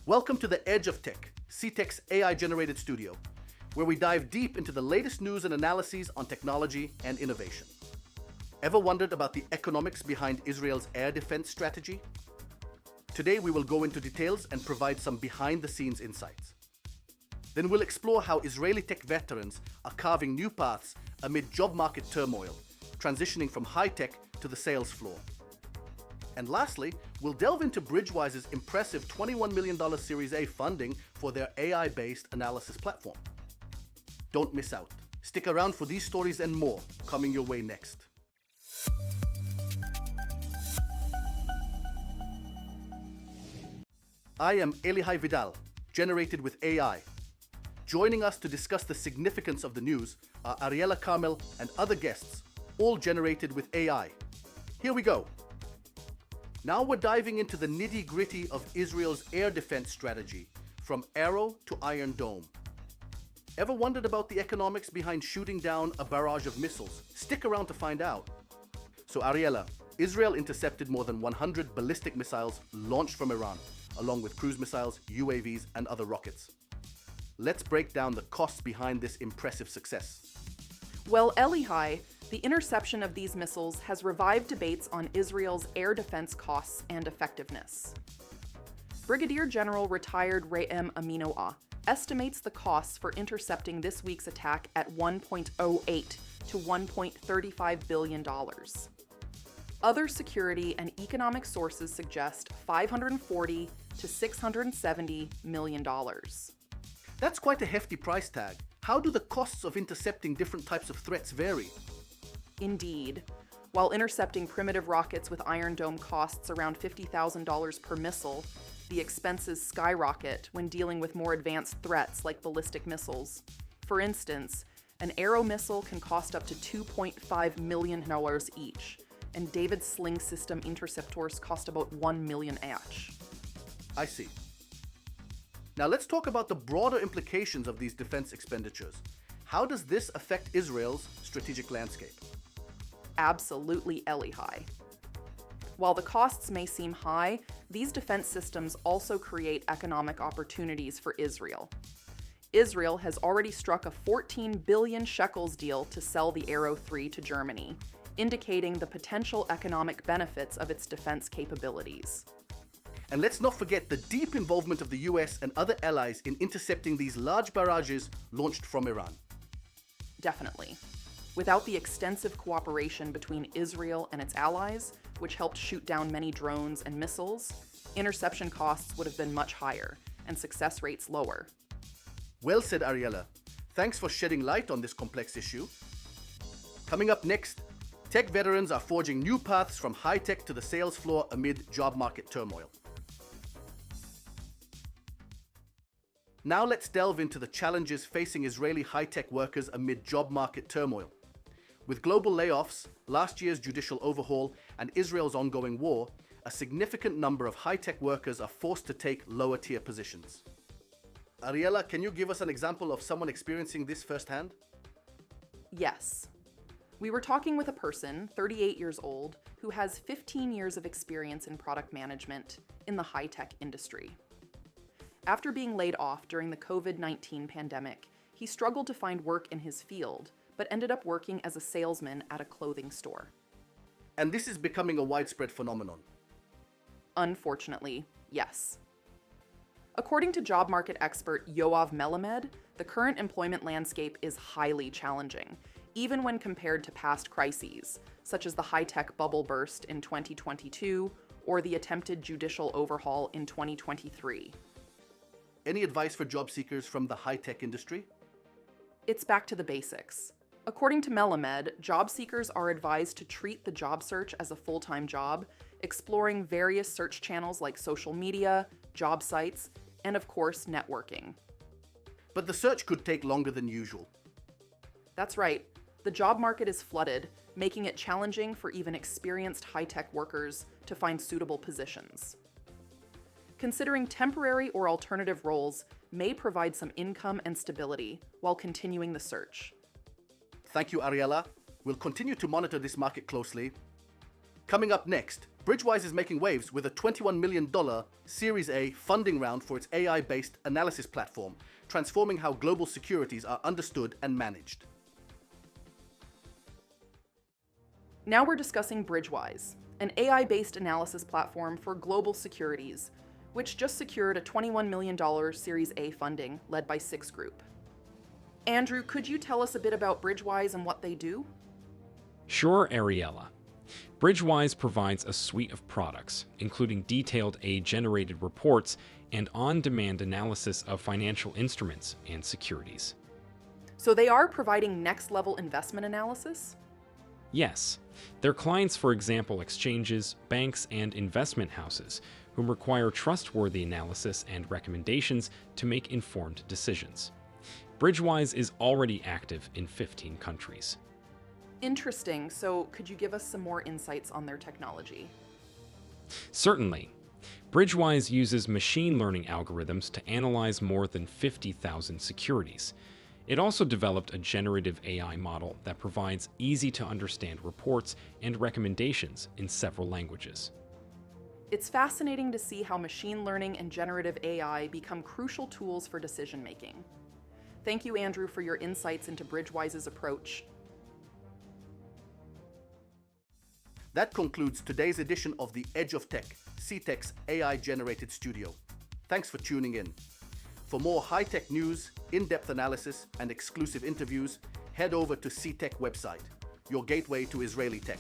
Welcome to the Edge of Tech, CTech's AI-generated studio, where we dive deep into the latest news and analyses on technology and innovation. Ever wondered about the economics behind Israel's air defense strategy? Today we will go into details and provide some behind-the-scenes insights. Then we'll explore how Israeli tech veterans are carving new paths amid job market turmoil, transitioning from high-tech to the sales floor. And lastly, we'll delve into Bridgewise's impressive $21 million Series A funding for their AI-based analysis platform. Don't miss out. Stick around for these stories and more coming your way next. I am Elihai Vidal, generated with AI. Joining us to discuss the significance of the news are Ariella Carmel and other guests, all generated with AI. Here we go. Now we're diving into the nitty-gritty of Israel's air defense strategy, from Arrow to Iron Dome. Ever wondered about the economics behind shooting down a barrage of missiles? Stick around to find out. So Ariella, Israel intercepted more than 100 ballistic missiles launched from Iran, along with cruise missiles, UAVs, and other rockets. Let's break down the costs behind this impressive success. Well, Elihai, the interception of these missiles has revived debates on Israel's air defense costs and effectiveness. Brigadier General retired Re'em Aminoah estimates the costs for intercepting this week's attack at $1.08 to $1.35 billion. Other security and economic sources suggest $540 to $670 million. That's quite a hefty price tag. How do the costs of intercepting different types of threats vary? Indeed. While intercepting primitive rockets with Iron Dome costs around $50,000 per missile, the expenses skyrocket when dealing with more advanced threats like ballistic missiles. For instance, an Arrow missile can cost up to $2.5 million each, and David's Sling system interceptors cost about $1 million each. I see. Now let's talk about the broader implications of these defense expenditures. How does this affect Israel's strategic landscape? Absolutely, Elihai. While the costs may seem high, these defense systems also create economic opportunities for Israel. Israel has already struck a 14 billion shekels deal to sell the Arrow 3 to Germany, indicating the potential economic benefits of its defense capabilities. And let's not forget the deep involvement of the US and other allies in intercepting these large barrages launched from Iran. Definitely. Without the extensive cooperation between Israel and its allies, which helped shoot down many drones and missiles, interception costs would have been much higher and success rates lower. Well said, Ariella. Thanks for shedding light on this complex issue. Coming up next, tech veterans are forging new paths from high-tech to the sales floor amid job market turmoil. Now let's delve into the challenges facing Israeli high-tech workers amid job market turmoil. With global layoffs, last year's judicial overhaul, and Israel's ongoing war, a significant number of high-tech workers are forced to take lower-tier positions. Ariella, can you give us an example of someone experiencing this firsthand? Yes. We were talking with a person, 38 years old, who has 15 years of experience in product management in the high-tech industry. After being laid off during the COVID-19 pandemic, he struggled to find work in his field, but ended up working as a salesman at a clothing store. And this is becoming a widespread phenomenon. Unfortunately, yes. According to job market expert Yoav Melamed, the current employment landscape is highly challenging, even when compared to past crises, such as the high-tech bubble burst in 2022 or the attempted judicial overhaul in 2023. Any advice for job seekers from the high-tech industry? It's back to the basics. According to Melamed, job seekers are advised to treat the job search as a full-time job, exploring various search channels like social media, job sites, and of course, networking. But the search could take longer than usual. That's right. The job market is flooded, making it challenging for even experienced high-tech workers to find suitable positions. Considering temporary or alternative roles may provide some income and stability while continuing the search. Thank you, Ariella. We'll continue to monitor this market closely. Coming up next, Bridgewise is making waves with a $21 million Series A funding round for its AI-based analysis platform, transforming how global securities are understood and managed. Now we're discussing Bridgewise, an AI-based analysis platform for global securities, which just secured a $21 million Series A funding led by Six Group. Andrew, could you tell us a bit about Bridgewise and what they do? Sure, Ariella. Bridgewise provides a suite of products, including detailed AI-generated reports and on-demand analysis of financial instruments and securities. So they are providing next-level investment analysis? Yes. Their clients, for example, exchanges, banks, and investment houses, who require trustworthy analysis and recommendations to make informed decisions. Bridgewise is already active in 15 countries. Interesting. So could you give us some more insights on their technology? Certainly. Bridgewise uses machine learning algorithms to analyze more than 50,000 securities. It also developed a generative AI model that provides easy-to-understand reports and recommendations in several languages. It's fascinating to see how machine learning and generative AI become crucial tools for decision-making. Thank you, Andrew, for your insights into Bridgewise's approach. That concludes today's edition of The Edge of Tech, CTech's AI-generated studio. Thanks for tuning in. For more high-tech news, in-depth analysis, and exclusive interviews, head over to CTech website, your gateway to Israeli tech.